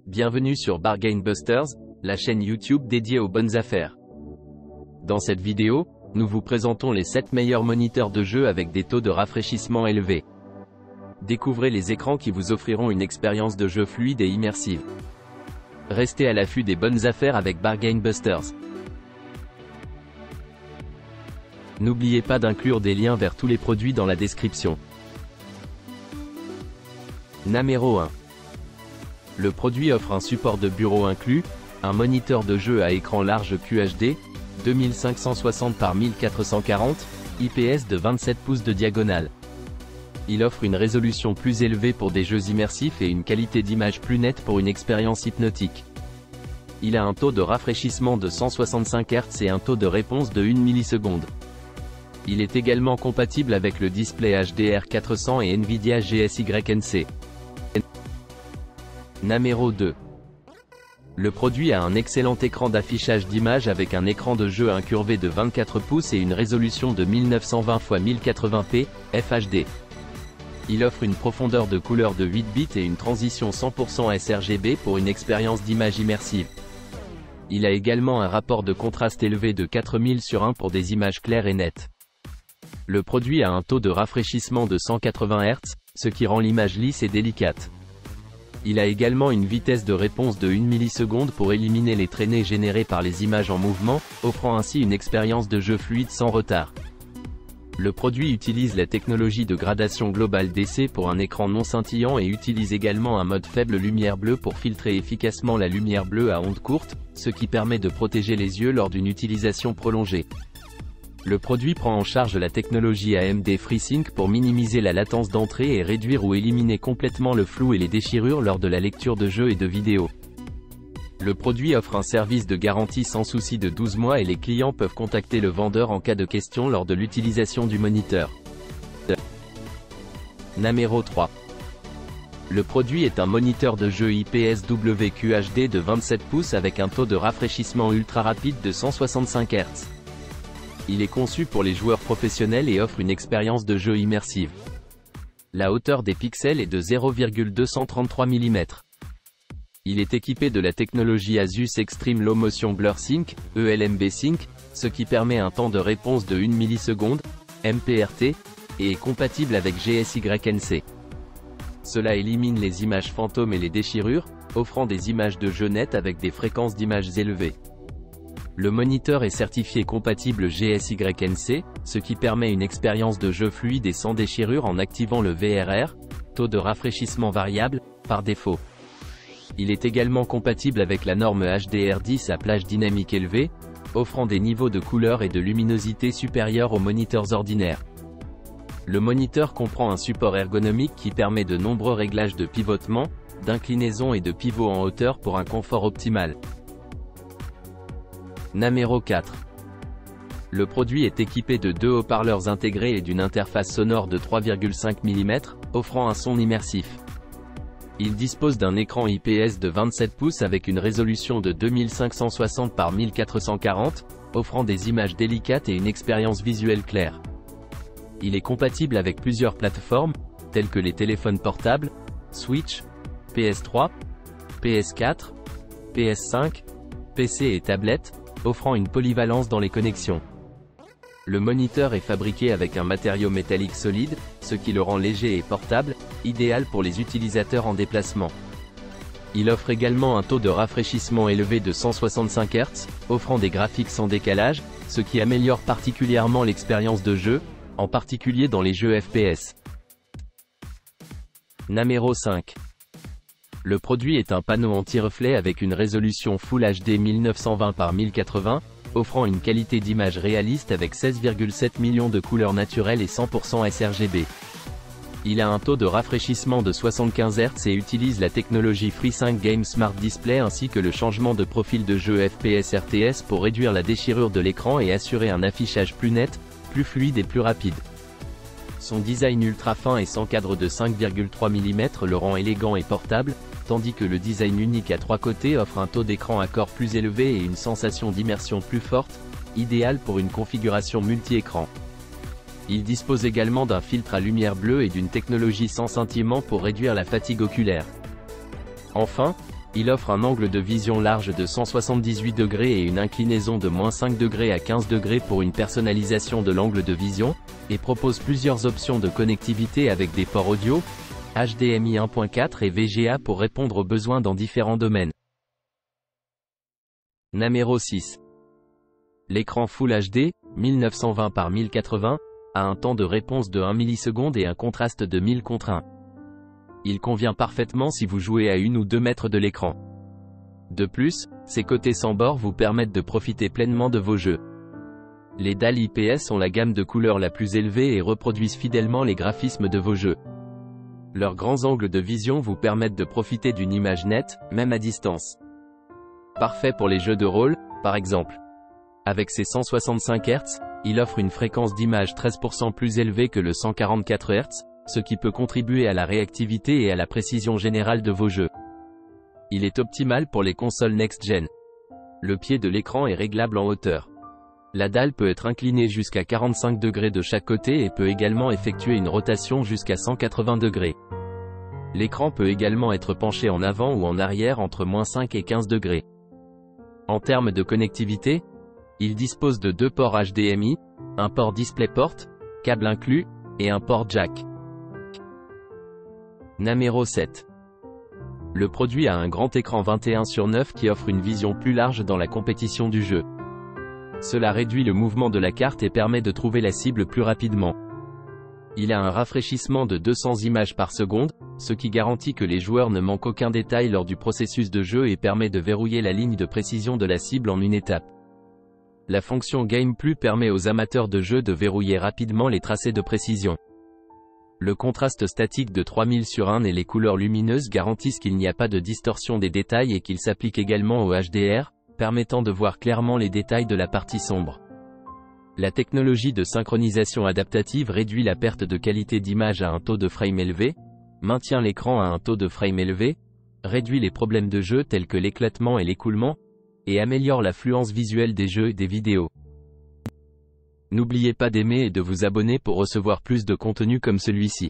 Bienvenue sur Bargain Busters, la chaîne YouTube dédiée aux bonnes affaires. Dans cette vidéo, nous vous présentons les 7 meilleurs moniteurs de jeu avec des taux de rafraîchissement élevés. Découvrez les écrans qui vous offriront une expérience de jeu fluide et immersive. Restez à l'affût des bonnes affaires avec Bargain Busters. N'oubliez pas d'inclure des liens vers tous les produits dans la description. Numéro 1. Le produit offre un support de bureau inclus, un moniteur de jeu à écran large QHD, 2560 par 1440, IPS de 27 pouces de diagonale. Il offre une résolution plus élevée pour des jeux immersifs et une qualité d'image plus nette pour une expérience hypnotique. Il a un taux de rafraîchissement de 165 Hz et un taux de réponse de 1 milliseconde. Il est également compatible avec le display HDR400 et Nvidia GSYNC. Numéro 2. Le produit a un excellent écran d'affichage d'images avec un écran de jeu incurvé de 24 pouces et une résolution de 1920 x 1080p, FHD. Il offre une profondeur de couleur de 8 bits et une transition 100% sRGB pour une expérience d'image immersive. Il a également un rapport de contraste élevé de 4000/1 pour des images claires et nettes. Le produit a un taux de rafraîchissement de 180 Hz, ce qui rend l'image lisse et délicate. Il a également une vitesse de réponse de 1 milliseconde pour éliminer les traînées générées par les images en mouvement, offrant ainsi une expérience de jeu fluide sans retard. Le produit utilise la technologie de gradation globale DC pour un écran non scintillant et utilise également un mode faible lumière bleue pour filtrer efficacement la lumière bleue à ondes courtes, ce qui permet de protéger les yeux lors d'une utilisation prolongée. Le produit prend en charge la technologie AMD FreeSync pour minimiser la latence d'entrée et réduire ou éliminer complètement le flou et les déchirures lors de la lecture de jeux et de vidéos. Le produit offre un service de garantie sans souci de 12 mois et les clients peuvent contacter le vendeur en cas de question lors de l'utilisation du moniteur. Numéro 3. Le produit est un moniteur de jeu IPS WQHD de 27 pouces avec un taux de rafraîchissement ultra rapide de 165 Hz. Il est conçu pour les joueurs professionnels et offre une expérience de jeu immersive. La hauteur des pixels est de 0,233 mm. Il est équipé de la technologie Asus Extreme Low Motion Blur Sync, ELMB Sync, ce qui permet un temps de réponse de 1 milliseconde, MPRT, et est compatible avec GSYNC. Cela élimine les images fantômes et les déchirures, offrant des images de jeu nettes avec des fréquences d'images élevées. Le moniteur est certifié compatible GSYNC, ce qui permet une expérience de jeu fluide et sans déchirure en activant le VRR, taux de rafraîchissement variable, par défaut. Il est également compatible avec la norme HDR10 à plage dynamique élevée, offrant des niveaux de couleur et de luminosité supérieurs aux moniteurs ordinaires. Le moniteur comprend un support ergonomique qui permet de nombreux réglages de pivotement, d'inclinaison et de pivot en hauteur pour un confort optimal. Numéro 4. Le produit est équipé de 2 haut-parleurs intégrés et d'une interface sonore de 3,5 mm, offrant un son immersif. Il dispose d'un écran IPS de 27 pouces avec une résolution de 2560 par 1440, offrant des images délicates et une expérience visuelle claire. Il est compatible avec plusieurs plateformes, telles que les téléphones portables, Switch, PS3, PS4, PS5, PC et tablettes, offrant une polyvalence dans les connexions. Le moniteur est fabriqué avec un matériau métallique solide, ce qui le rend léger et portable, idéal pour les utilisateurs en déplacement. Il offre également un taux de rafraîchissement élevé de 165 Hz, offrant des graphiques sans décalage, ce qui améliore particulièrement l'expérience de jeu, en particulier dans les jeux FPS. Numéro 5. Le produit est un panneau anti-reflet avec une résolution Full HD 1920 par 1080, offrant une qualité d'image réaliste avec 16,7 millions de couleurs naturelles et 100% sRGB. Il a un taux de rafraîchissement de 75 Hz et utilise la technologie FreeSync Game Smart Display ainsi que le changement de profil de jeu FPS RTS pour réduire la déchirure de l'écran et assurer un affichage plus net, plus fluide et plus rapide. Son design ultra fin et sans cadre de 5,3 mm le rend élégant et portable, tandis que le design unique à 3 côtés offre un taux d'écran accord plus élevé et une sensation d'immersion plus forte, idéal pour une configuration multi-écran. Il dispose également d'un filtre à lumière bleue et d'une technologie sans scintillement pour réduire la fatigue oculaire. Enfin, Il offre un angle de vision large de 178 degrés et une inclinaison de -5 degrés à 15 degrés pour une personnalisation de l'angle de vision, et propose plusieurs options de connectivité avec des ports audio, HDMI 1.4 et VGA pour répondre aux besoins dans différents domaines. Numéro 6. L'écran Full HD, 1920 par 1080, a un temps de réponse de 1 milliseconde et un contraste de 1000 contre 1. Il convient parfaitement si vous jouez à 1 ou 2 mètres de l'écran. De plus, ses côtés sans bord vous permettent de profiter pleinement de vos jeux. Les dalles IPS ont la gamme de couleurs la plus élevée et reproduisent fidèlement les graphismes de vos jeux. Leurs grands angles de vision vous permettent de profiter d'une image nette, même à distance. Parfait pour les jeux de rôle, par exemple. Avec ses 165 Hz, il offre une fréquence d'image 13% plus élevée que le 144 Hz, ce qui peut contribuer à la réactivité et à la précision générale de vos jeux. Il est optimal pour les consoles next-gen. Le pied de l'écran est réglable en hauteur. La dalle peut être inclinée jusqu'à 45 degrés de chaque côté et peut également effectuer une rotation jusqu'à 180 degrés. L'écran peut également être penché en avant ou en arrière entre -5 et 15 degrés. En termes de connectivité, il dispose de 2 ports HDMI, un port DisplayPort, câble inclus, et un port jack. Numéro 7. Le produit a un grand écran 21:9 qui offre une vision plus large dans la compétition du jeu. Cela réduit le mouvement de la carte et permet de trouver la cible plus rapidement. Il a un rafraîchissement de 200 images par seconde, ce qui garantit que les joueurs ne manquent aucun détail lors du processus de jeu et permet de verrouiller la ligne de précision de la cible en une étape. La fonction Game Plus permet aux amateurs de jeu de verrouiller rapidement les tracés de précision. Le contraste statique de 3000/1 et les couleurs lumineuses garantissent qu'il n'y a pas de distorsion des détails et qu'il s'applique également au HDR, permettant de voir clairement les détails de la partie sombre. La technologie de synchronisation adaptative réduit la perte de qualité d'image à un taux de frame élevé, maintient l'écran à un taux de frame élevé, réduit les problèmes de jeu tels que l'éclatement et l'écoulement, et améliore la fluence visuelle des jeux et des vidéos. N'oubliez pas d'aimer et de vous abonner pour recevoir plus de contenu comme celui-ci.